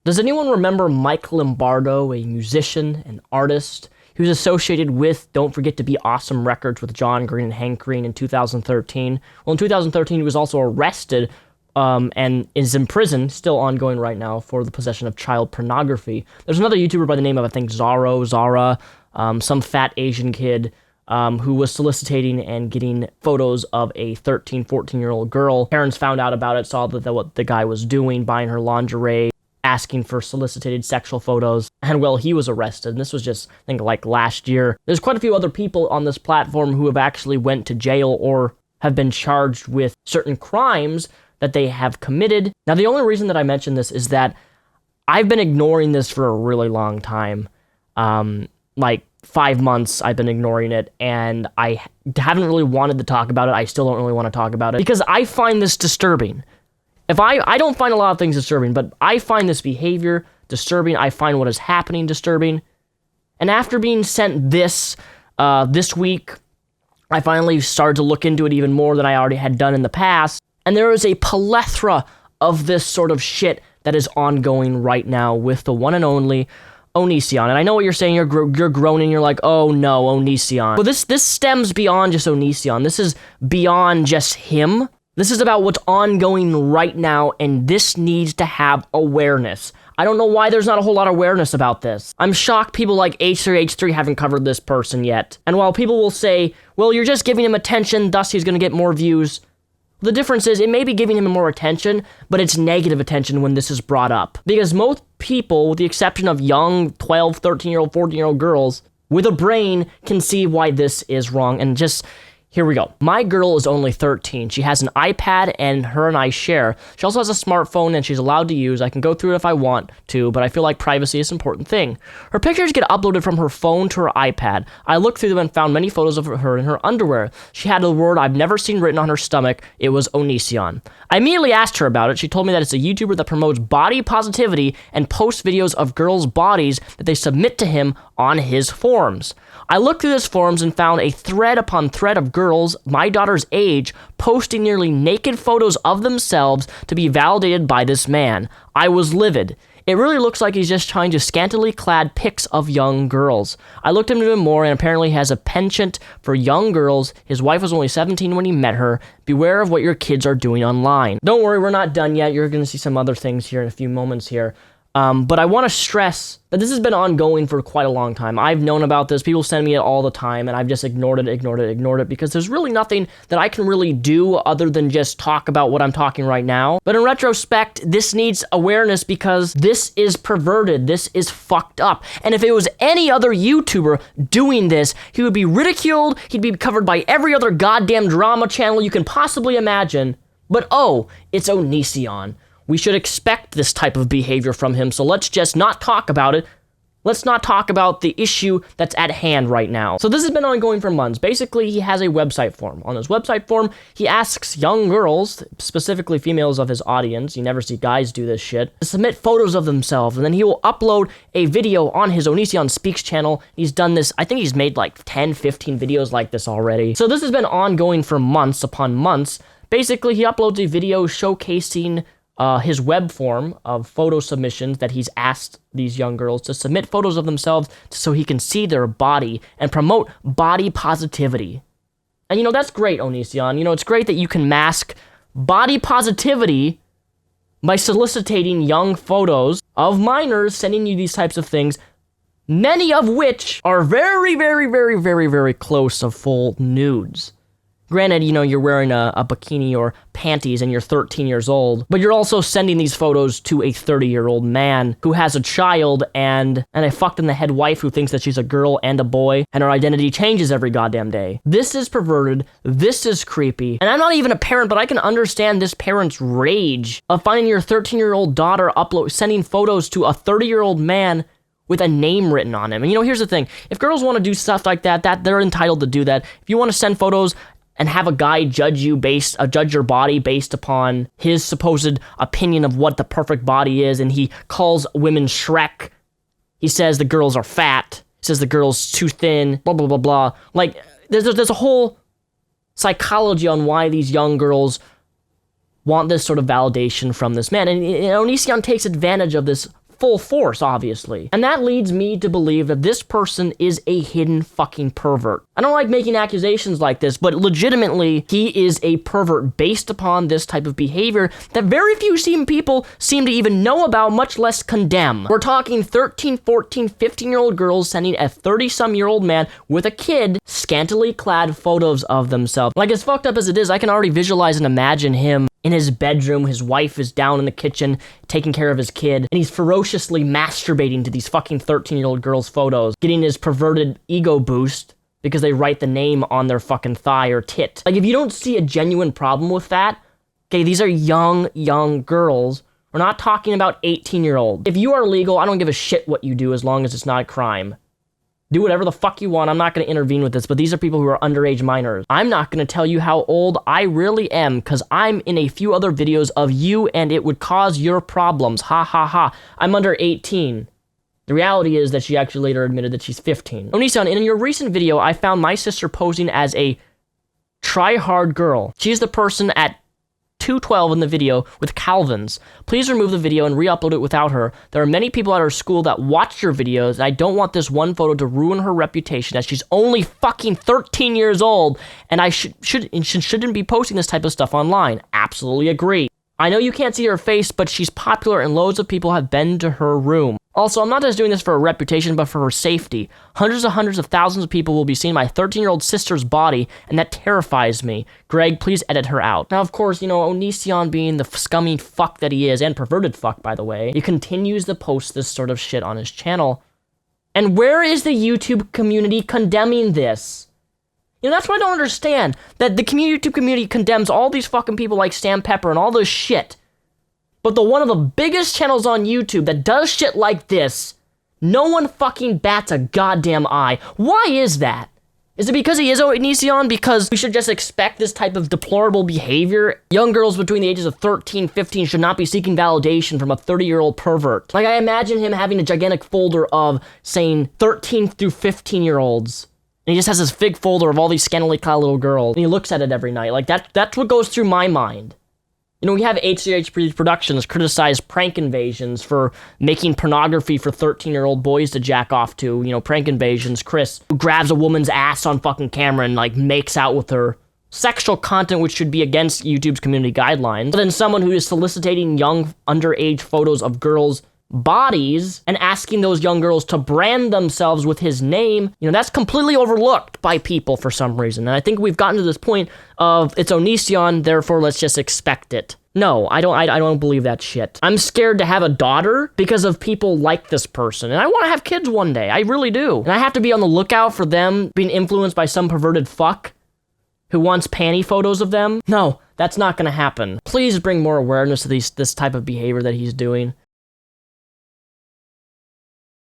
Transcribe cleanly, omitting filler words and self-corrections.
Does anyone remember Mike Lombardo, a musician and artist? He was associated with Don't Forget to Be Awesome Records with John Green and Hank Green in 2013. Well, in 2013, he was also arrested and is in prison, still ongoing right now, for the possession of child pornography. There's another YouTuber by the name of, I think, Zara, some fat Asian kid who was soliciting and getting photos of a 13, 14-year-old girl. Parents found out about it, saw that what the guy was doing, buying her lingerie, asking for solicited sexual photos, and well, he was arrested. And this was just, I think, like last year. There's quite a few other people on this platform who have actually went to jail or have been charged with certain crimes that they have committed. Now, the only reason that I mention this is that I've been ignoring this for a really long time. Like 5 months I've been ignoring it, and I haven't really wanted to talk about it. I still don't really want to talk about it because I find this disturbing. I don't find a lot of things disturbing, but I find this behavior disturbing. I find what is happening disturbing. And after being sent this week, I finally started to look into it even more than I already had done in the past. And there is a plethora of this sort of shit that is ongoing right now with the one and only Onision. And I know what you're saying, you're groaning, you're like, oh no, Onision. But this stems beyond just Onision. This is beyond just him. This is about what's ongoing right now, and this needs to have awareness. I don't know why there's not a whole lot of awareness about this. I'm shocked people like H3H3 haven't covered this person yet. And while people will say, well, you're just giving him attention, thus he's gonna get more views, the difference is it may be giving him more attention, but it's negative attention when this is brought up. Because most people, with the exception of young 12, 13-year-old, 14-year-old girls with a brain, can see why this is wrong. And just, here we go. My girl is only 13. She has an iPad, and her and I share. She also has a smartphone, and she's allowed to use. I can go through it if I want to, but I feel like privacy is an important thing. Her pictures get uploaded from her phone to her iPad. I looked through them and found many photos of her in her underwear. She had a word I've never seen written on her stomach. It was Onision. I immediately asked her about it. She told me that it's a YouTuber that promotes body positivity and posts videos of girls' bodies that they submit to him on his forums. I looked through his forums and found a thread upon thread of girls my daughter's age posting nearly naked photos of themselves to be validated by this man. I was livid. It really looks like he's just trying to scantily clad pics of young girls. I looked into him more, and apparently has a penchant for young girls. His wife was only 17 when he met her. Beware of what your kids are doing online. Don't worry, we're not done yet. You're going to see some other things here in a few moments here. But I want to stress that this has been ongoing for quite a long time. I've known about this. People send me it all the time, and I've just ignored it, because there's really nothing that I can really do other than just talk about what I'm talking right now. But in retrospect, this needs awareness because this is perverted. This is fucked up. And if it was any other YouTuber doing this, he would be ridiculed. He'd be covered by every other goddamn drama channel you can possibly imagine. But oh, it's Onision. We should expect this type of behavior from him, so let's just not talk about it. Let's not talk about the issue that's at hand right now. So this has been ongoing for months. Basically, he has a website form. On his website form, he asks young girls, specifically females of his audience, you never see guys do this shit, to submit photos of themselves, and then he will upload a video on his Onision Speaks channel. He's done this, I think he's made like 10, 15 videos like this already. So this has been ongoing for months upon months. Basically, he uploads a video showcasing his web form of photo submissions that he's asked these young girls to submit photos of themselves so he can see their body and promote body positivity. And that's great, Onision. It's great that you can mask body positivity by soliciting young photos of minors, sending you these types of things, many of which are very, very, very, very, very close of full nudes. Granted, you're wearing a bikini or panties and you're 13 years old, but you're also sending these photos to a 30-year-old man who has a child and a fucked-in-the-head wife who thinks that she's a girl and a boy, and her identity changes every goddamn day. This is perverted. This is creepy. And I'm not even a parent, but I can understand this parent's rage of finding your 13-year-old daughter sending photos to a 30-year-old man with a name written on him. And here's the thing. If girls want to do stuff like that, they're entitled to do that. If you want to send photos and have a guy judge your body based upon his supposed opinion of what the perfect body is, and he calls women Shrek. He says the girls are fat. He says the girls too thin. Blah blah blah blah. Like there's a whole psychology on why these young girls want this sort of validation from this man, and Onision takes advantage of this full force, obviously. And that leads me to believe that this person is a hidden fucking pervert. I don't like making accusations like this, but legitimately, he is a pervert based upon this type of behavior that very few people seem to even know about, much less condemn. We're talking 13, 14, 15-year-old girls sending a 30-some-year-old man with a kid scantily clad photos of themselves. Like, as fucked up as it is, I can already visualize and imagine him in his bedroom. His wife is down in the kitchen taking care of his kid, and he's ferociously masturbating to these fucking 13-year-old girls' photos, getting his perverted ego boost because they write the name on their fucking thigh or tit. Like, if you don't see a genuine problem with that, okay, these are young girls. We're not talking about 18-year-olds. If you are legal, I don't give a shit what you do as long as it's not a crime. Do whatever the fuck you want. I'm not going to intervene with this, but these are people who are underage minors. I'm not going to tell you how old I really am, because I'm in a few other videos of you, and it would cause your problems. Ha ha ha. I'm under 18. The reality is that she actually later admitted that she's 15. Onision, in your recent video, I found my sister posing as a try-hard girl. She's the person at 212 in the video with Calvin's. Please remove the video and re-upload it without her. There are many people at our school that watch your videos, and I don't want this one photo to ruin her reputation, as she's only fucking 13 years old, and I shouldn't be posting this type of stuff online. Absolutely agree. I know you can't see her face, but she's popular and loads of people have been to her room. Also, I'm not just doing this for her reputation, but for her safety. Hundreds of thousands of people will be seeing my 13-year-old sister's body, and that terrifies me. Greg, please edit her out. Now, of course, you know, Onision, being the scummy fuck that he is, and perverted fuck, by the way, he continues to post this sort of shit on his channel. And where is the YouTube community condemning this? You know, that's what I don't understand. That the YouTube community condemns all these fucking people like Sam Pepper and all this shit. But the one of the biggest channels on YouTube that does shit like this, no one fucking bats a goddamn eye. Why is that? Is it because he is Onision? Because we should just expect this type of deplorable behavior? Young girls between the ages of 13, 15 should not be seeking validation from a 30-year-old pervert. Like, I imagine him having a gigantic folder of, saying, 13 through 15-year-olds. And he just has this big folder of all these scantily clad little girls, and he looks at it every night. Like, that's what goes through my mind. You know, we have HCH Productions criticize Prank Invasions for making pornography for 13-year-old boys to jack off to. You know, Prank Invasions, Chris, who grabs a woman's ass on fucking camera and, like, makes out with her. Sexual content which should be against YouTube's community guidelines. But then someone who is soliciting young, underage photos of girls' bodies and asking those young girls to brand themselves with his name, you know, that's completely overlooked by people for some reason. And I think we've gotten to this point of, it's Onision, therefore let's just expect it. No, I don't believe that shit. I'm scared to have a daughter because of people like this person. And I want to have kids one day. I really do. And I have to be on the lookout for them being influenced by some perverted fuck who wants panty photos of them. No, that's not gonna happen. Please bring more awareness to this type of behavior that he's doing.